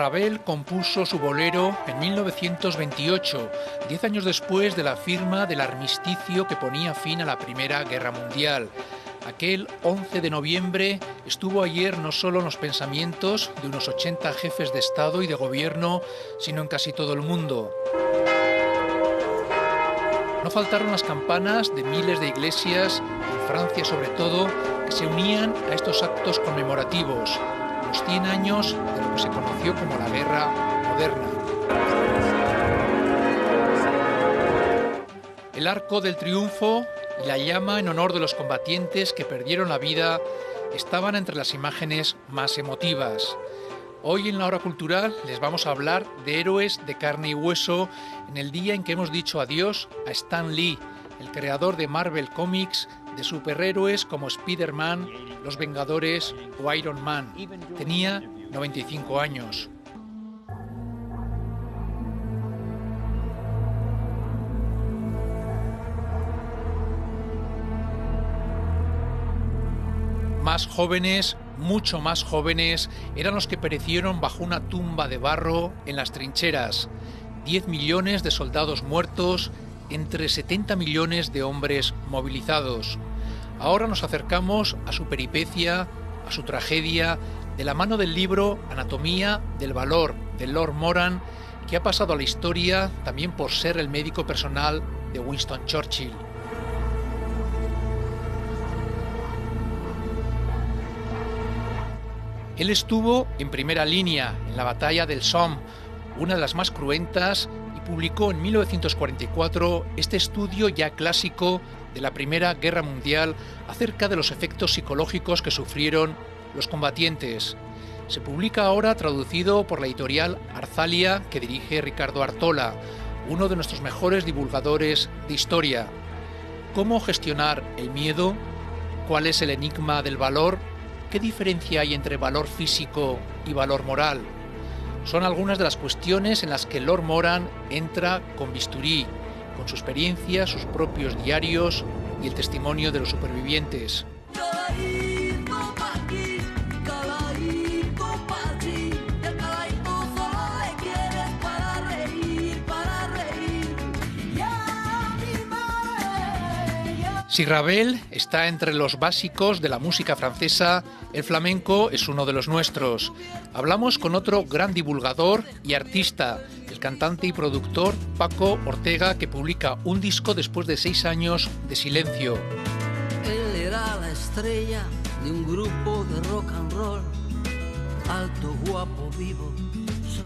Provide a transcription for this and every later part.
Ravel compuso su bolero en 1928, 10 años después de la firma del armisticio que ponía fin a la Primera Guerra Mundial. Aquel 11 de noviembre estuvo ayer no solo en los pensamientos de unos 80 jefes de Estado y de Gobierno, sino en casi todo el mundo. No faltaron las campanas de miles de iglesias, en Francia sobre todo, que se unían a estos actos conmemorativos, los 100 años de lo que se conoció como la Guerra Moderna. El Arco del Triunfo y la llama en honor de los combatientes que perdieron la vida estaban entre las imágenes más emotivas. Hoy en la Hora Cultural les vamos a hablar de héroes de carne y hueso en el día en que hemos dicho adiós a Stan Lee, el creador de Marvel Comics, de superhéroes como Spider-Man, Los Vengadores o Iron Man. Tenía 95 años. Más jóvenes, mucho más jóvenes, eran los que perecieron bajo una tumba de barro en las trincheras. 10 millones de soldados muertos, entre 70 millones de hombres movilizados. Ahora nos acercamos a su peripecia, a su tragedia, de la mano del libro Anatomía del Valor, de Lord Moran, que ha pasado a la historia también por ser el médico personal de Winston Churchill. Él estuvo en primera línea en la batalla del Somme, una de las más cruentas, y publicó en 1944 este estudio ya clásico de la Primera Guerra Mundial acerca de los efectos psicológicos que sufrieron los combatientes. Se publica ahora traducido por la editorial Arzalia, que dirige Ricardo Artola, uno de nuestros mejores divulgadores de historia. ¿Cómo gestionar el miedo? ¿Cuál es el enigma del valor? ¿Qué diferencia hay entre valor físico y valor moral? Son algunas de las cuestiones en las que Lord Moran entra con bisturí, con su experiencia, sus propios diarios y el testimonio de los supervivientes. Si Ravel está entre los básicos de la música francesa, el flamenco es uno de los nuestros. Hablamos con otro gran divulgador y artista, el cantante y productor Paco Ortega, que publica un disco después de 6 años de silencio. Él era la estrella de un grupo de rock and roll, alto, guapo, vivo.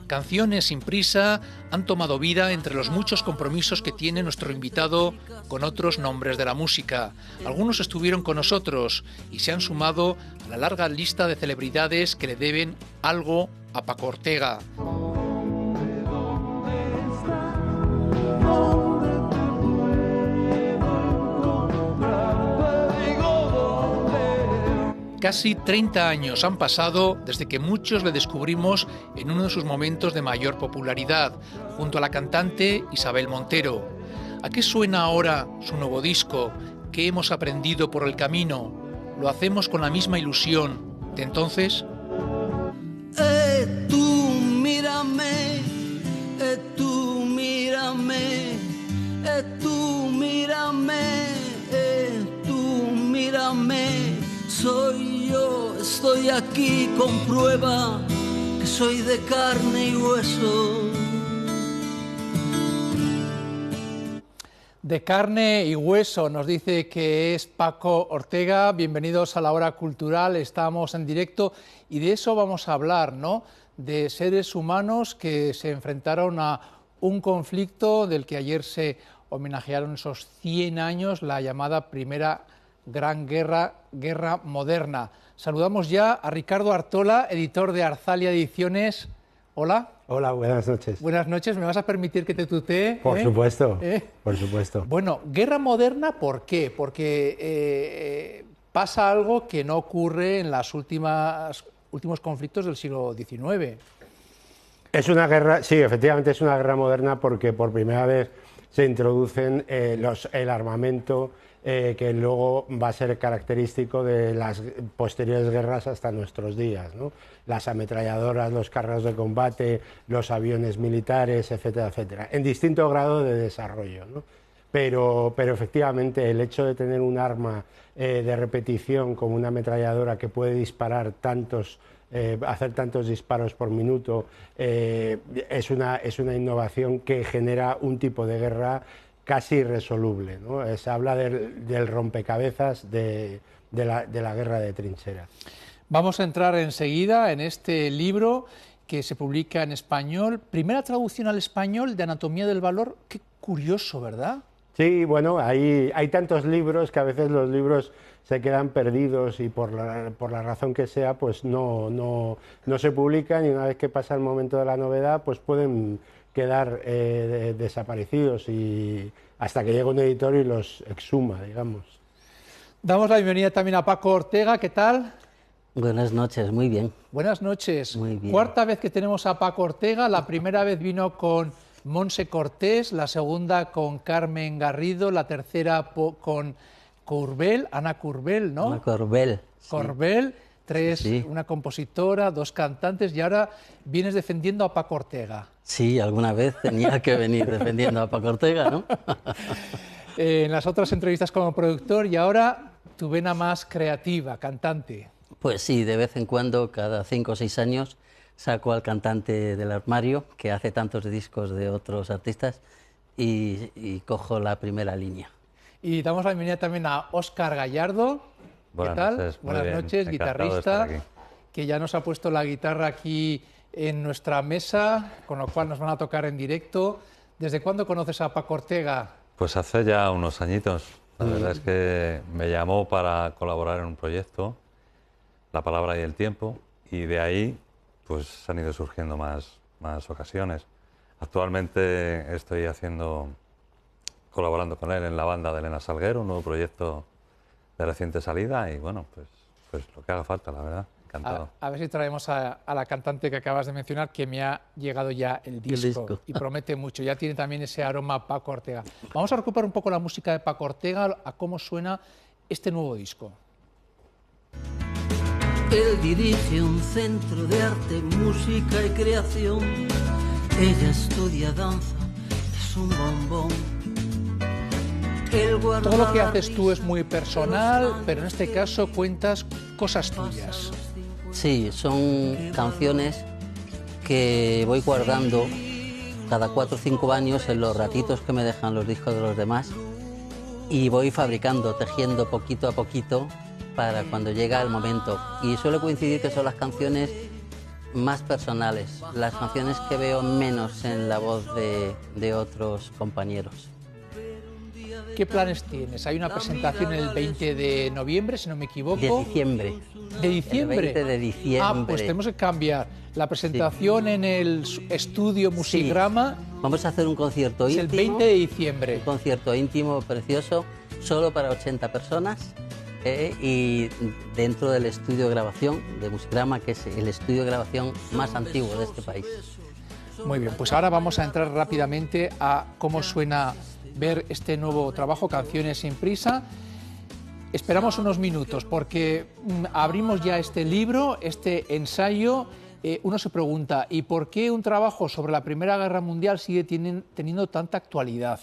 Canciones sin prisa han tomado vida entre los muchos compromisos que tiene nuestro invitado con otros nombres de la música. Algunos estuvieron con nosotros y se han sumado a la larga lista de celebridades que le deben algo a Paco Ortega. Casi 30 años han pasado desde que muchos le descubrimos en uno de sus momentos de mayor popularidad, junto a la cantante Isabel Montero. ¿A qué suena ahora su nuevo disco? ¿Qué hemos aprendido por el camino? ¿Lo hacemos con la misma ilusión de entonces? Tú mírame, tú mírame, tú mírame, tú mírame. Soy yo, estoy aquí, comprueba que soy de carne y hueso. De carne y hueso, nos dice que es Paco Ortega. Bienvenidos a la Hora Cultural, estamos en directo y de eso vamos a hablar, ¿no? De seres humanos que se enfrentaron a un conflicto del que ayer se homenajearon esos 100 años, la llamada Primera Gran Guerra Moderna. Saludamos ya a Ricardo Artola, editor de Arzalia Ediciones. Hola. Hola, buenas noches. Buenas noches, ¿me vas a permitir que te tutee? Por supuesto, por supuesto. Bueno, guerra moderna, ¿por qué? Porque pasa algo que no ocurre en los últimos conflictos del siglo XIX. Es una guerra, sí, efectivamente es una guerra moderna porque por primera vez se introducen el armamento, que luego va a ser característico de las posteriores guerras hasta nuestros días, ¿no? Las ametralladoras, los carros de combate, los aviones militares, etcétera, etcétera, en distinto grado de desarrollo, ¿no? Pero efectivamente el hecho de tener un arma de repetición como una ametralladora que puede disparar hacer tantos disparos por minuto, es una innovación que genera un tipo de guerra casi irresoluble, ¿no? Se habla del rompecabezas de la guerra de trincheras. Vamos a entrar enseguida en este libro que se publica en español. Primera traducción al español de Anatomía del Valor. Qué curioso, ¿verdad? Sí, bueno, hay tantos libros que a veces los libros se quedan perdidos y por la razón que sea, pues no se publican, y una vez que pasa el momento de la novedad, pues pueden quedar desaparecidos y hasta que llega un editor y los exhuma, digamos. Damos la bienvenida también a Paco Ortega, ¿qué tal? Buenas noches, muy bien. Buenas noches. Muy bien. Cuarta vez que tenemos a Paco Ortega, la primera vez vino con Monse Cortés, la segunda con Carmen Garrido, la tercera con Ana Curbel, ¿no? Ana Corbel. Corbel, tres, sí. Una compositora, dos cantantes, y ahora vienes defendiendo a Paco Ortega. Sí, alguna vez tenía que venir defendiendo a Paco Ortega, ¿no? En las otras entrevistas como productor, y ahora tu vena más creativa, cantante. Pues sí, de vez en cuando, cada 5 o 6 años, saco al cantante del armario, que hace tantos discos de otros artistas, y cojo la primera línea. Y damos la bienvenida también a Óscar Gallardo. Buenas ¿Qué tal? noches, muy Buenas bien. noches, Encantado de guitarrista, estar aquí. que ya nos ha puesto la guitarra aquí en nuestra mesa, con lo cual nos van a tocar en directo. ¿Desde cuándo conoces a Paco Ortega? Pues hace ya unos añitos. La verdad es que me llamó para colaborar en un proyecto, La Palabra y el Tiempo, y de ahí pues han ido surgiendo más ocasiones. Actualmente estoy colaborando con él en la banda de Elena Salguero, un nuevo proyecto de reciente salida, y bueno, pues lo que haga falta, la verdad, encantado. A ver si traemos a la cantante que acabas de mencionar, que me ha llegado ya el disco, y promete mucho, ya tiene también ese aroma Paco Ortega. Vamos a recuperar un poco la música de Paco Ortega, a cómo suena este nuevo disco. Él dirige un centro de arte, música y creación. Ella estudia danza, es un bombón. Todo lo que haces tú es muy personal, pero en este caso cuentas cosas tuyas. Sí, son canciones que voy guardando cada 4 o 5 años en los ratitos que me dejan los discos de los demás, y voy fabricando, tejiendo poquito a poquito para cuando llega el momento. Y suele coincidir que son las canciones más personales, las canciones que veo menos en la voz de otros compañeros. ¿Qué planes tienes? Hay una presentación el 20 de noviembre, si no me equivoco. De diciembre. ¿De diciembre? El 20 de diciembre. Ah, pues tenemos que cambiar. La presentación en el estudio Musigrama. Sí. Vamos a hacer un concierto íntimo. Es el 20 de diciembre. Un concierto íntimo, precioso, solo para 80 personas. Y dentro del estudio de grabación de Musigrama, que es el estudio de grabación más antiguo de este país. Muy bien, pues ahora vamos a entrar rápidamente a cómo suena ver este nuevo trabajo, Canciones sin prisa. Esperamos unos minutos porque abrimos ya este libro, este ensayo. Uno se pregunta, ¿y por qué un trabajo sobre la Primera Guerra Mundial sigue teniendo tanta actualidad?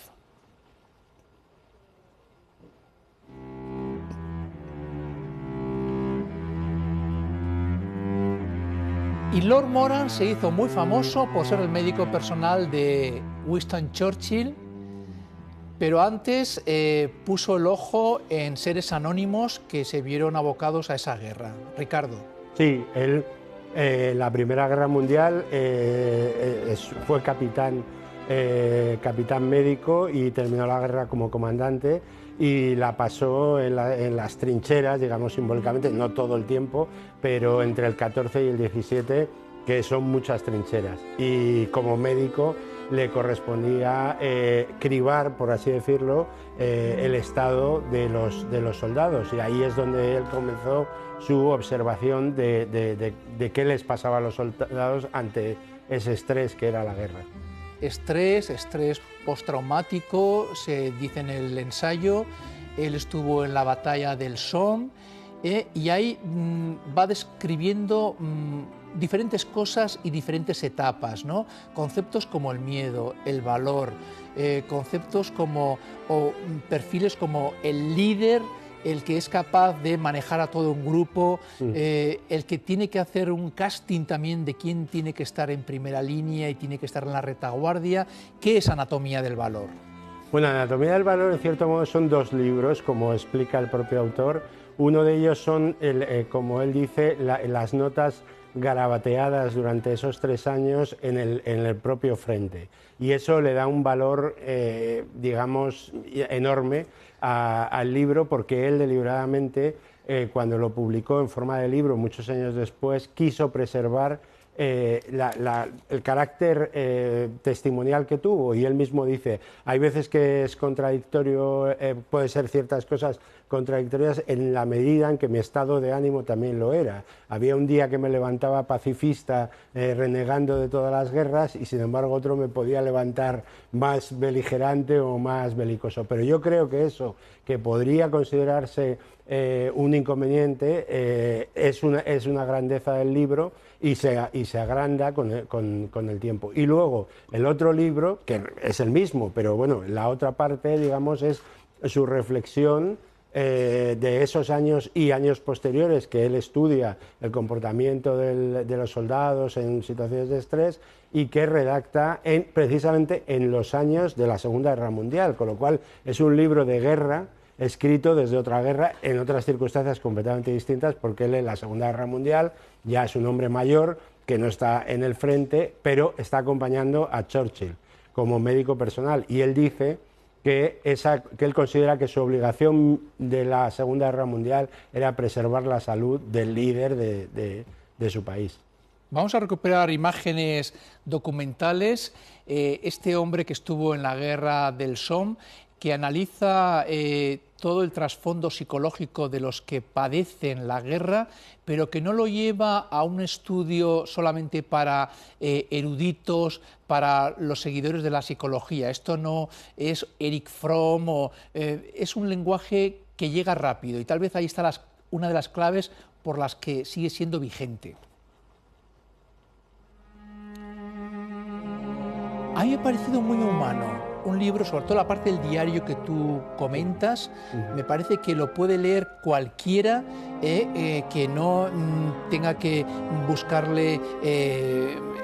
Y Lord Moran se hizo muy famoso por ser el médico personal de Winston Churchill, pero antes puso el ojo en seres anónimos que se vieron abocados a esa guerra. Ricardo. Sí, él, la Primera Guerra Mundial fue capitán médico y terminó la guerra como comandante, y la pasó en las trincheras, digamos simbólicamente, no todo el tiempo, pero entre el 14 y el 17, que son muchas trincheras. Y como médico le correspondía cribar, por así decirlo, el estado de los soldados, y ahí es donde él comenzó su observación de qué les pasaba a los soldados ante ese estrés que era la guerra. Estrés postraumático, se dice en el ensayo. él estuvo en la batalla del Somme, y ahí va describiendo diferentes cosas y diferentes etapas, ¿no? Conceptos como el miedo, el valor, conceptos como, o perfiles como el líder, el que es capaz de manejar a todo un grupo, el que tiene que hacer un casting también de quién tiene que estar en primera línea y tiene que estar en la retaguardia. ¿Qué es Anatomía del Valor? Bueno, Anatomía del Valor, en cierto modo, son dos libros, como explica el propio autor. Uno de ellos son, como él dice, las notas garabateadas durante esos 3 años en el propio frente. Y eso le da un valor, digamos, enorme al libro, porque él deliberadamente, cuando lo publicó en forma de libro muchos años después, quiso preservar el carácter testimonial que tuvo, y él mismo dice, hay veces que es contradictorio, puede ser ciertas cosas contradictorias en la medida en que mi estado de ánimo también lo era. Había un día que me levantaba pacifista, renegando de todas las guerras, y sin embargo otro me podía levantar más beligerante o más belicoso. Pero yo creo que eso, que podría considerarse un inconveniente, es una grandeza del libro, y se agranda con el tiempo. Y luego el otro libro, que es el mismo, pero bueno, la otra parte, digamos, es su reflexión de esos años y años posteriores, que él estudia el comportamiento de los soldados en situaciones de estrés, y que redacta precisamente en los años de la Segunda Guerra Mundial, con lo cual es un libro de guerra escrito desde otra guerra, en otras circunstancias completamente distintas, porque él en la Segunda Guerra Mundial ya es un hombre mayor que no está en el frente, pero está acompañando a Churchill como médico personal, y él dice que él considera que su obligación de la Segunda Guerra Mundial era preservar la salud del líder de su país. Vamos a recuperar imágenes documentales. Este hombre que estuvo en la guerra del Somme, que analiza todo el trasfondo psicológico de los que padecen la guerra, pero que no lo lleva a un estudio solamente para eruditos, para los seguidores de la psicología. Esto no es Erich Fromm, es un lenguaje que llega rápido, y tal vez ahí está una de las claves por las que sigue siendo vigente. A mí me ha parecido muy humano. Un libro, sobre todo la parte del diario que tú comentas, me parece que lo puede leer cualquiera, que no tenga que buscarle,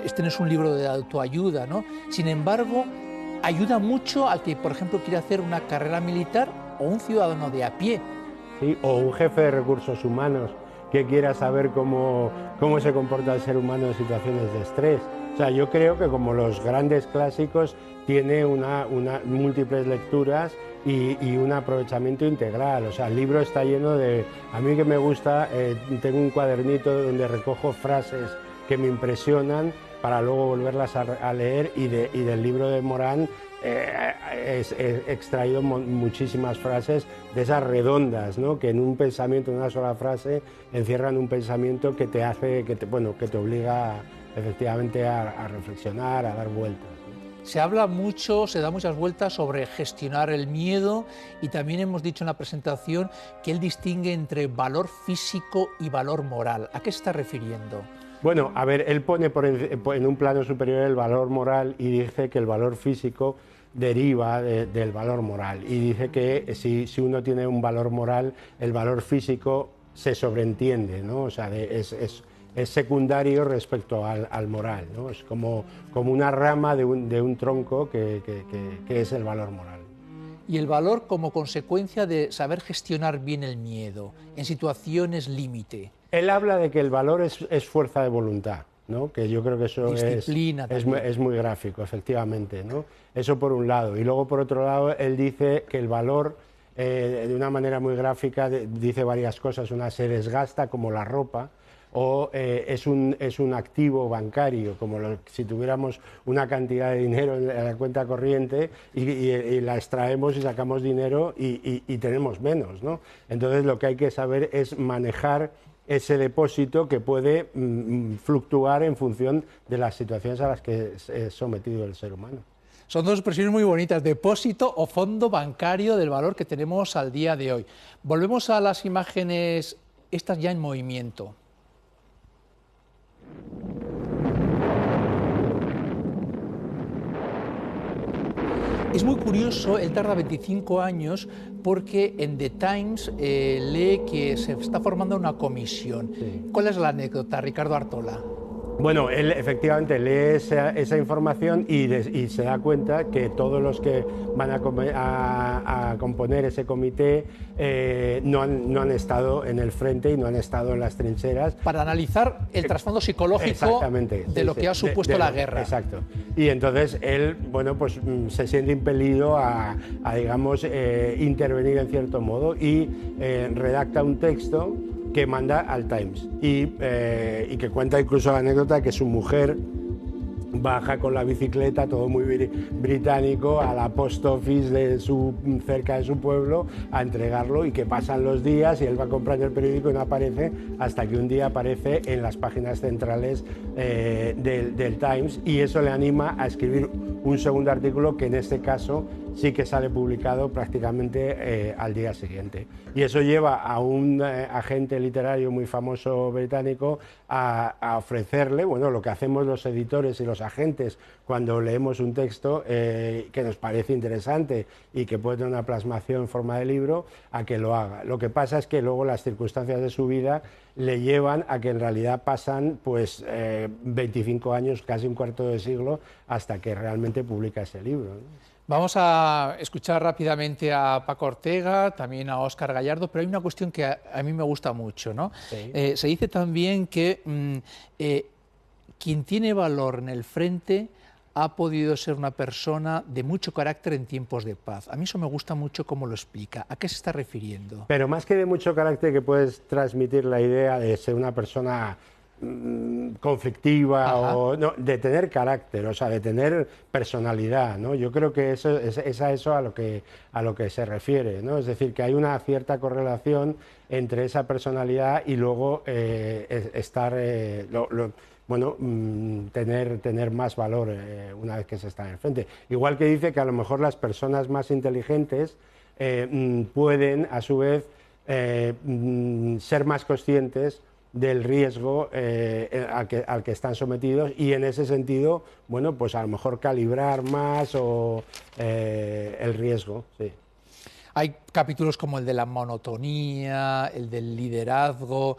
este no es un libro de autoayuda, ¿no? Sin embargo, ayuda mucho al que, por ejemplo, quiere hacer una carrera militar, o un ciudadano de a pie. Sí, o un jefe de recursos humanos que quiera saber cómo se comporta el ser humano en situaciones de estrés. O sea, yo creo que, como los grandes clásicos, tiene múltiples lecturas y un aprovechamiento integral. O sea, el libro está lleno de... A mí, que me gusta, tengo un cuadernito donde recojo frases que me impresionan para luego volverlas a leer, y del libro de Morán he extraído muchísimas frases de esas redondas, ¿no? Que en un pensamiento, en una sola frase, encierran un pensamiento que te hace, que te obliga efectivamente a reflexionar, a dar vueltas. Se habla mucho, se da muchas vueltas sobre gestionar el miedo, y también hemos dicho en la presentación que él distingue entre valor físico y valor moral. ¿A qué se está refiriendo? Bueno, a ver, él pone en un plano superior el valor moral, y dice que el valor físico deriva del valor moral, y dice que si uno tiene un valor moral, el valor físico se sobreentiende, ¿no? O sea, es secundario respecto al moral, ¿no? Es como una rama de un tronco que es el valor moral. Y el valor como consecuencia de saber gestionar bien el miedo en situaciones límite. Él habla de que el valor es fuerza de voluntad, ¿no? Que yo creo que eso es muy gráfico, efectivamente, ¿no? Eso por un lado. Y luego, por otro lado, él dice que el valor, de una manera muy gráfica, dice varias cosas. Una, se desgasta como la ropa, o es un activo bancario, como si tuviéramos una cantidad de dinero en la cuenta corriente y la extraemos y sacamos dinero y tenemos menos, ¿no? Entonces, lo que hay que saber es manejar ese depósito, que puede fluctuar en función de las situaciones a las que es sometido el ser humano. Son dos expresiones muy bonitas, depósito o fondo bancario del valor que tenemos al día de hoy. Volvemos a las imágenes, estas ya en movimiento. Es muy curioso, él tarda 25 años porque en The Times lee que se está formando una comisión. Sí. ¿Cuál es la anécdota, Ricardo Artola? Bueno, él efectivamente lee esa información y se da cuenta que todos los que van a componer ese comité no han estado en el frente y no han estado en las trincheras. Para analizar el trasfondo psicológico de lo que ha supuesto la guerra. Exacto. Y entonces él, bueno, pues se siente impelido a digamos, intervenir en cierto modo y redacta un texto que manda al Times y que cuenta incluso la anécdota que su mujer baja con la bicicleta, todo muy británico, a la post office cerca de su pueblo a entregarlo, y que pasan los días y él va comprando el periódico y no aparece, hasta que un día aparece en las páginas centrales del Times, y eso le anima a escribir un segundo artículo que en este caso sí que sale publicado prácticamente al día siguiente. Y eso lleva a un agente literario muy famoso británico a ofrecerle, bueno, lo que hacemos los editores y los agentes cuando leemos un texto que nos parece interesante y que puede tener una plasmación en forma de libro, a que lo haga. Lo que pasa es que luego las circunstancias de su vida le llevan a que en realidad pasan pues 25 años, casi un cuarto de siglo, hasta que realmente publica ese libro, ¿no? Vamos a escuchar rápidamente a Paco Ortega, también a Óscar Gallardo, pero hay una cuestión que a mí me gusta mucho, ¿no? Sí. Se dice también que quien tiene valor en el frente ha podido ser una persona de mucho carácter en tiempos de paz. A mí eso me gusta mucho cómo lo explica. ¿A qué se está refiriendo? Pero más que de mucho carácter, que puedes transmitir la idea de ser una persona conflictiva. Ajá. O no, de tener carácter, o sea, de tener personalidad, ¿no? Yo creo que eso es a eso a lo que se refiere, ¿no? Es decir, que hay una cierta correlación entre esa personalidad y luego estar bueno, tener más valor una vez que se está en el frente. Igual que dice que a lo mejor las personas más inteligentes pueden, a su vez, ser más conscientes del riesgo al que están sometidos, y en ese sentido, bueno, pues a lo mejor calibrar más el riesgo, sí. Hay capítulos como el de la monotonía, el del liderazgo.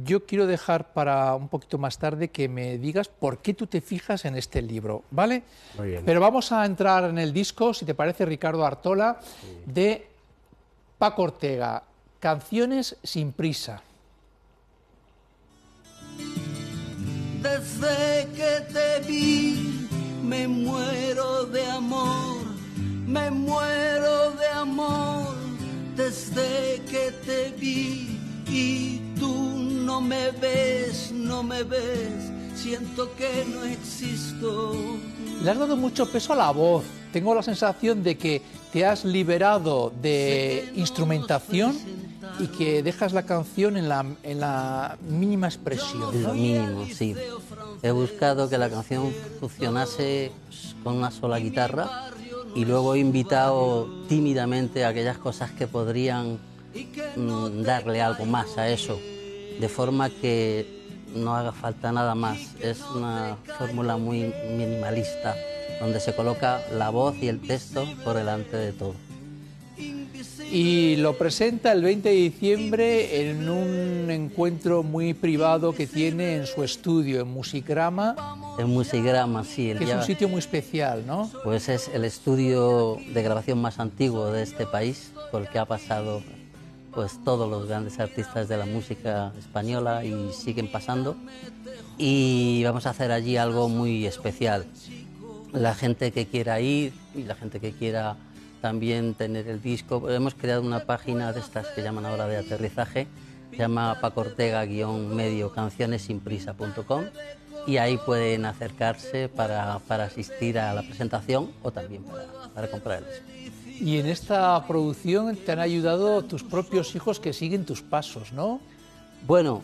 Yo quiero dejar para un poquito más tarde que me digas por qué tú te fijas en este libro, ¿vale? Muy bien. Pero vamos a entrar en el disco, si te parece, Ricardo Artola, sí, de Paco Ortega, Canciones sin prisa. Desde que te vi me muero de amor, me muero de amor. Desde que te vi y tú no me ves, no me ves, siento que no existo. Le has dado mucho peso a la voz. Tengo la sensación de que te has liberado de instrumentación y que dejas la canción en la mínima expresión, ¿no? Lo mínimo, sí. He buscado que la canción funcionase con una sola guitarra, y luego he invitado tímidamente a aquellas cosas que podrían darle algo más a eso, de forma que no haga falta nada más. Es una fórmula muy minimalista, donde se coloca la voz y el texto por delante de todo. Y lo presenta el 20 de diciembre en un encuentro muy privado que tiene en su estudio, en Musigrama. En Musigrama, sí. Que es un sitio muy especial, ¿no? Pues es el estudio de grabación más antiguo de este país, porque ha pasado pues todos los grandes artistas de la música española y siguen pasando. Y vamos a hacer allí algo muy especial. La gente que quiera ir y la gente que quiera también tener el disco, hemos creado una página de estas que llaman ahora de aterrizaje, se llama Paco Ortega-medio cancionesinprisa.com, y ahí pueden acercarse para asistir a la presentación o también para comprar el disco. Y en esta producción te han ayudado tus propios hijos que siguen tus pasos, ¿no? Bueno,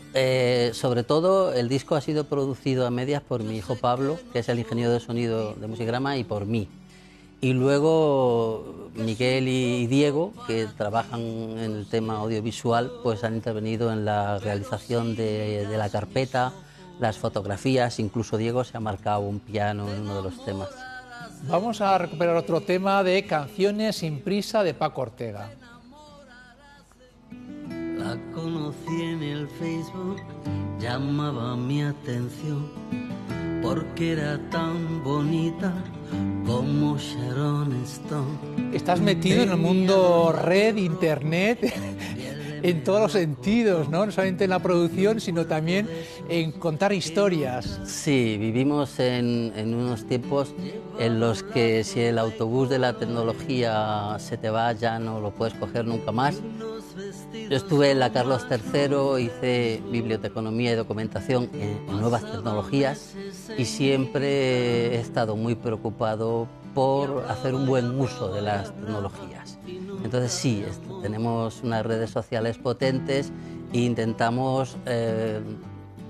sobre todo el disco ha sido producido a medias por mi hijo Pablo, que es el ingeniero de sonido de Musigrama, y por mí. Y luego Miguel y Diego, que trabajan en el tema audiovisual, pues han intervenido en la realización de la carpeta, las fotografías, incluso Diego se ha marcado un piano en uno de los temas. Vamos a recuperar otro tema de Canciones sin prisa de Paco Ortega. La conocí en el Facebook, llamaba mi atención, porque era tan bonita como Sharon Stone. Estás metido en el mundo red, internet, en todos los sentidos, ¿no? No solamente en la producción, sino también en contar historias. Sí, vivimos en unos tiempos en los que si el autobús de la tecnología se te va, ya no lo puedes coger nunca más. Yo estuve en la Carlos III, hice biblioteconomía y documentación en nuevas tecnologías y siempre he estado muy preocupado por hacer un buen uso de las tecnologías. Entonces sí, tenemos unas redes sociales potentes e intentamos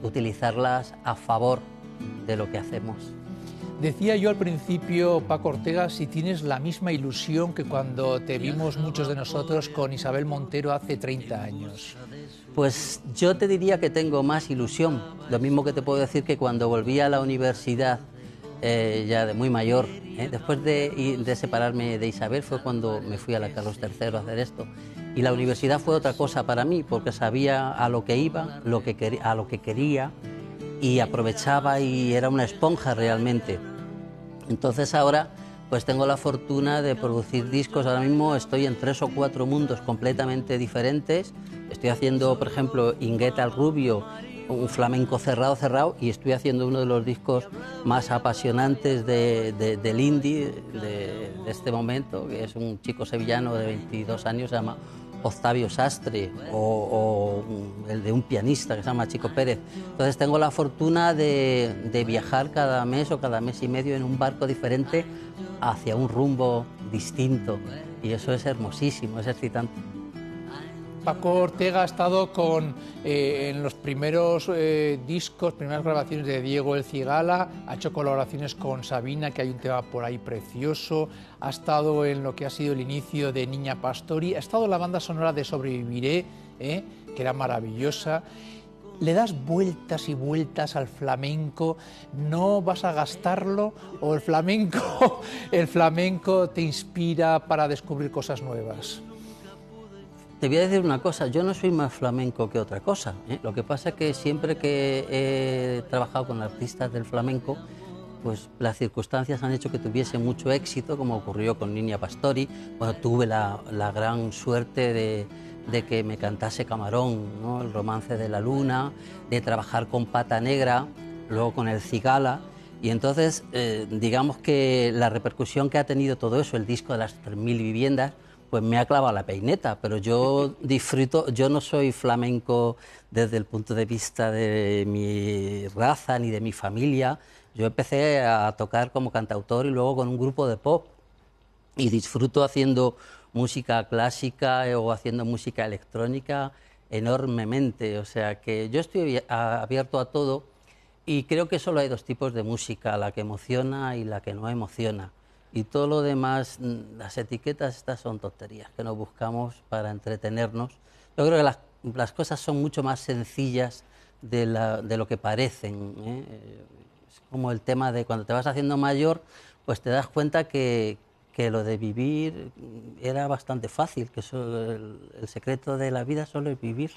utilizarlas a favor de lo que hacemos. Decía yo al principio, Paco Ortega, si tienes la misma ilusión que cuando te vimos muchos de nosotros con Isabel Montero hace 30 años. Pues yo te diría que tengo más ilusión, lo mismo que te puedo decir que cuando volví a la universidad, ya de muy mayor, después de separarme de Isabel fue cuando me fui a la Carlos III a hacer esto. Y la universidad fue otra cosa para mí, porque sabía a lo que iba, a lo que quería, y aprovechaba y era una esponja realmente. Entonces ahora pues tengo la fortuna de producir discos. Ahora mismo estoy en 3 o 4 mundos completamente diferentes. Estoy haciendo, por ejemplo, Ingueta al Rubio, un flamenco cerrado, y estoy haciendo uno de los discos más apasionantes del indie de este momento, que es un chico sevillano de 22 años, se llama Octavio Sastre, o el de un pianista que se llama Chico Pérez. Entonces tengo la fortuna de viajar cada mes o cada mes y medio en un barco diferente hacia un rumbo distinto, y eso es hermosísimo, es excitante. Paco Ortega ha estado en los primeros discos, primeras grabaciones de Diego El Cigala, ha hecho colaboraciones con Sabina, que hay un tema por ahí precioso, ha estado en lo que ha sido el inicio de Niña Pastori, ha estado en la banda sonora de Sobreviviré, que era maravillosa. ¿Le das vueltas y vueltas al flamenco? ¿No vas a gastarlo? ¿O el flamenco te inspira para descubrir cosas nuevas? Te voy a decir una cosa, yo no soy más flamenco que otra cosa, ¿eh? Lo que pasa es que siempre que he trabajado con artistas del flamenco, pues las circunstancias han hecho que tuviese mucho éxito, como ocurrió con Niña Pastori. Bueno, tuve la gran suerte de que me cantase Camarón, ¿no? El romance de la luna, de trabajar con Pata Negra, luego con El Cigala, y entonces digamos que la repercusión que ha tenido todo eso, el disco de las 3000 viviendas, pues me ha clavado la peineta, pero yo disfruto, yo no soy flamenco desde el punto de vista de mi raza ni de mi familia. Yo empecé a tocar como cantautor y luego con un grupo de pop, y disfruto haciendo música clásica o haciendo música electrónica enormemente, o sea que yo estoy abierto a todo, y creo que solo hay 2 tipos de música, la que emociona y la que no emociona. Y todo lo demás, las etiquetas estas son tonterías que nos buscamos para entretenernos. Yo creo que las cosas son mucho más sencillas de lo que parecen, ¿eh? Es como el tema de cuando te vas haciendo mayor, pues te das cuenta que lo de vivir era bastante fácil, que el secreto de la vida solo es vivir,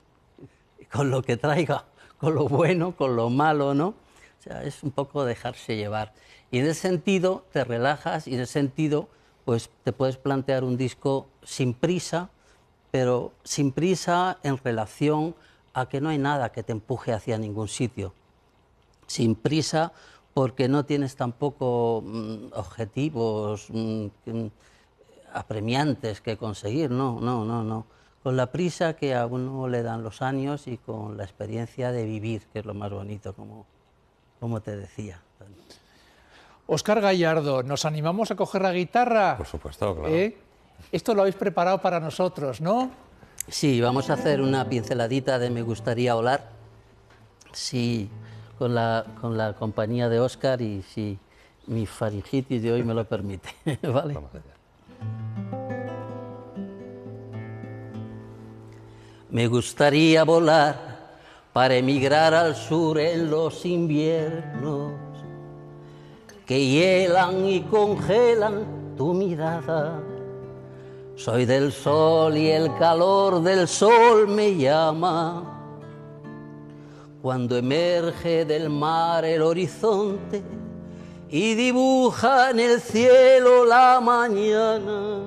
con lo que traiga, con lo bueno, con lo malo, ¿no? O sea, es un poco dejarse llevar. Y en ese sentido te relajas, y en ese sentido pues te puedes plantear un disco sin prisa, pero sin prisa en relación a que no hay nada que te empuje hacia ningún sitio. Sin prisa porque no tienes tampoco objetivos apremiantes que conseguir, no. Con la prisa que a uno le dan los años y con la experiencia de vivir, que es lo más bonito, como te decía. Óscar Gallardo, ¿nos animamos a coger la guitarra? Por supuesto, claro. Esto lo habéis preparado para nosotros, ¿no? Sí, vamos a hacer una pinceladita de Me gustaría volar, sí, con la compañía de Óscar, y sí, mi faringitis de hoy me lo permite, ¿vale? Vamos allá. Me gustaría volar para emigrar al sur en los inviernos que hielan y congelan tu mirada. Soy del sol y el calor del sol me llama. Cuando emerge del mar el horizonte y dibuja en el cielo la mañana,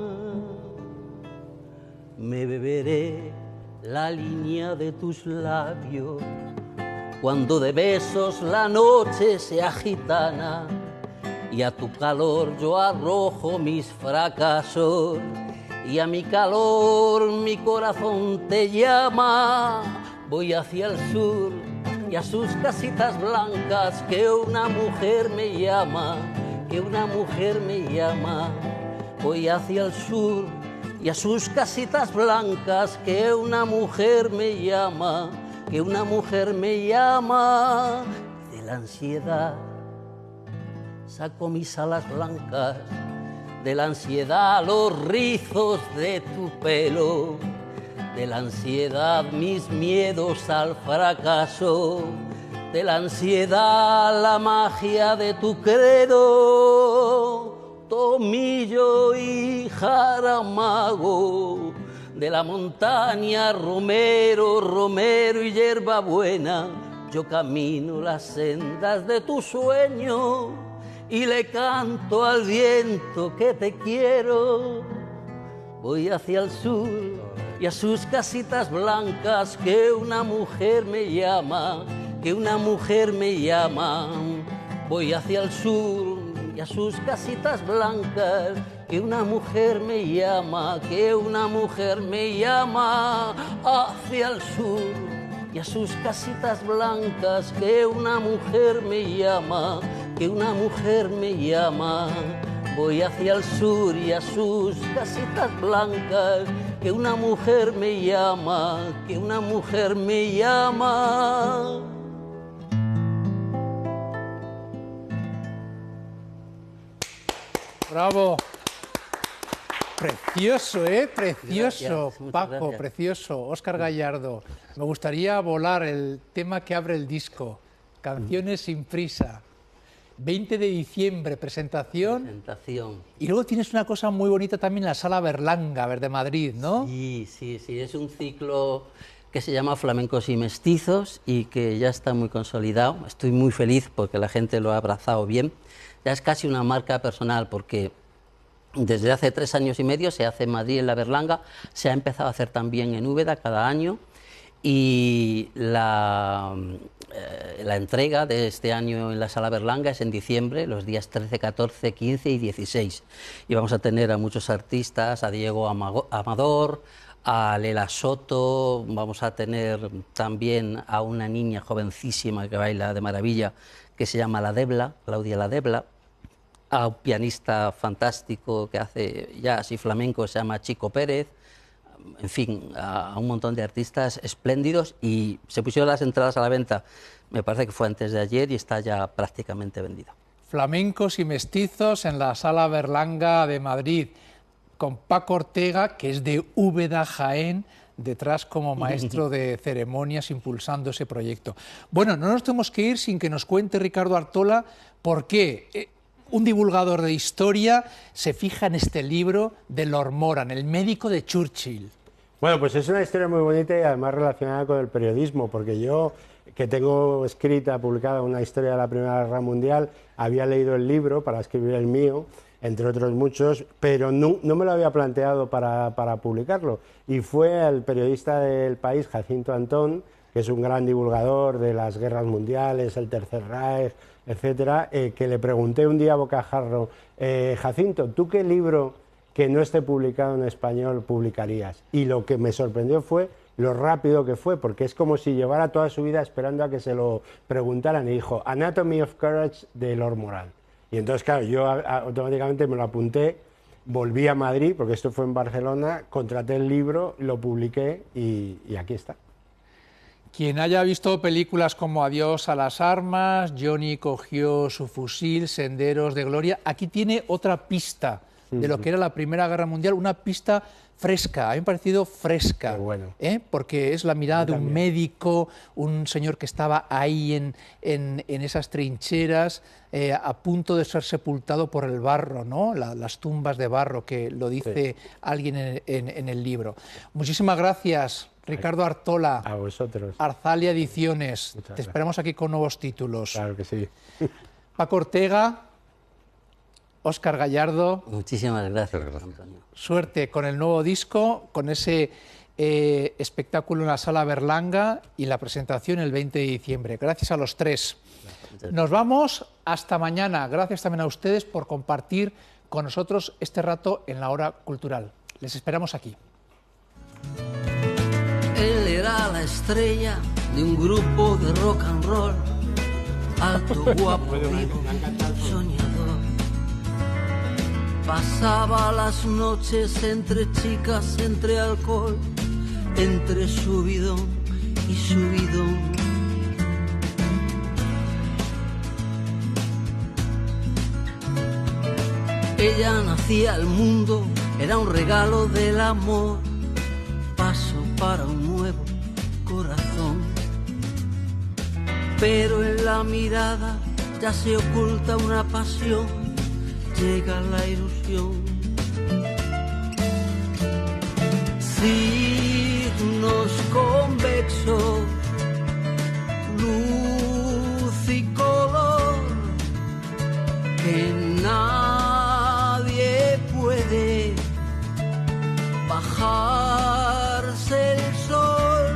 me beberé la línea de tus labios. Cuando de besos la noche sea gitana y a tu calor yo arrojo mis fracasos, y a mi calor mi corazón te llama. Voy hacia el sur y a sus casitas blancas que una mujer me llama, que una mujer me llama. Voy hacia el sur y a sus casitas blancas que una mujer me llama, que una mujer me llama. De la ansiedad saco mis alas blancas, de la ansiedad los rizos de tu pelo, de la ansiedad mis miedos al fracaso, de la ansiedad la magia de tu credo. Tomillo y jaramago, de la montaña romero, romero y hierbabuena, yo camino las sendas de tu sueño y le canto al viento que te quiero. Voy hacia el sur y a sus casitas blancas que una mujer me llama, que una mujer me llama. Voy hacia el sur y a sus casitas blancas que una mujer me llama, que una mujer me llama. Hacia el sur y a sus casitas blancas que una mujer me llama, que una mujer me llama. Voy hacia el sur y a sus casitas blancas que una mujer me llama, que una mujer me llama. Bravo. Precioso, precioso, Gracias, Paco, gracias. Precioso. Óscar Gallardo. Me gustaría volar el tema que abre el disco, Canciones sin prisa. 20 de diciembre, presentación. Y luego tienes una cosa muy bonita también en la Sala Berlanga, de Madrid, ¿no? Sí, es un ciclo que se llama Flamencos y Mestizos y que ya está muy consolidado. Estoy muy feliz porque la gente lo ha abrazado bien. Ya es casi una marca personal porque desde hace 3 años y medio se hace en Madrid, en la Berlanga, se ha empezado a hacer también en Úbeda cada año, y la entrega de este año en la Sala Berlanga es en diciembre, los días 13, 14, 15 y 16. Y vamos a tener a muchos artistas, a Diego Amador, a Lela Soto, vamos a tener también a una niña jovencísima que baila de maravilla, que se llama La Debla, Claudia La Debla, a un pianista fantástico que hace jazz y flamenco, se llama Chico Pérez, en fin, a un montón de artistas espléndidos, y se pusieron las entradas a la venta, me parece que fue antes de ayer, y está ya prácticamente vendido. Flamencos y Mestizos en la Sala Berlanga de Madrid, con Paco Ortega, que es de Úbeda, Jaén, detrás como maestro de ceremonias impulsando ese proyecto. Bueno, no nos tenemos que ir sin que nos cuente Ricardo Artola por qué un divulgador de historia se fija en este libro de Lord Moran, el médico de Churchill. Bueno, pues es una historia muy bonita y además relacionada con el periodismo, porque yo, que tengo escrita, publicada una historia de la Primera Guerra Mundial, había leído el libro para escribir el mío, entre otros muchos, pero no me lo había planteado para publicarlo. Y fue el periodista del País, Jacinto Antón, que es un gran divulgador de las guerras mundiales, el Tercer Reich, etcétera, que le pregunté un día a bocajarro, Jacinto, ¿tú qué libro que no esté publicado en español publicarías? Y lo que me sorprendió fue lo rápido que fue, porque es como si llevara toda su vida esperando a que se lo preguntaran, y dijo Anatomy of Courage de Lord Moran. Y entonces, claro, yo automáticamente me lo apunté, volví a Madrid, porque esto fue en Barcelona, contraté el libro, lo publiqué y aquí está. Quien haya visto películas como Adiós a las armas, Johnny cogió su fusil, Senderos de Gloria, aquí tiene otra pista de lo que era la Primera Guerra Mundial, una pista fresca, a mí me ha parecido fresca, bueno. porque es la mirada de un médico, un señor que estaba ahí en esas trincheras, a punto de ser sepultado por el barro, ¿no? Las tumbas de barro, que lo dice alguien en el libro. Muchísimas gracias, Ricardo Artola. A vosotros. Arzalia Ediciones. Muchas Te esperamos aquí con nuevos títulos. Claro que sí. Paco Ortega, Óscar Gallardo. Muchísimas gracias, Gracias. Antonio. Suerte con el nuevo disco, con ese espectáculo en la Sala Berlanga y la presentación el 20 de diciembre. Gracias a los tres. Nos vamos hasta mañana. Gracias también a ustedes por compartir con nosotros este rato en la Hora Cultural. Les esperamos aquí. Él era la estrella de un grupo de rock and roll, alto, guapo, vivo, soñador. Pasaba las noches entre chicas, entre alcohol, entre subidón y subidón. Ella nacía al mundo, era un regalo del amor, paso para un nuevo corazón. Pero en la mirada ya se oculta una pasión, llega la ilusión. Signos convexos, luz y color, que nadie puede bajarse el sol.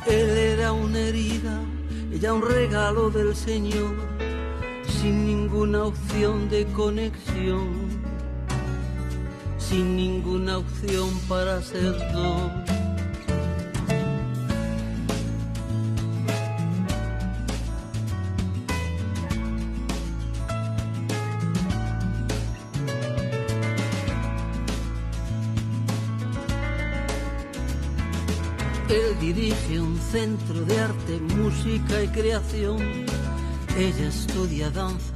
Él era una herida, ella un regalo del Señor, sin ninguna opción de conexión, sin ninguna opción para ser dos. Él dirige un centro de arte, música y creación. Ella estudia danza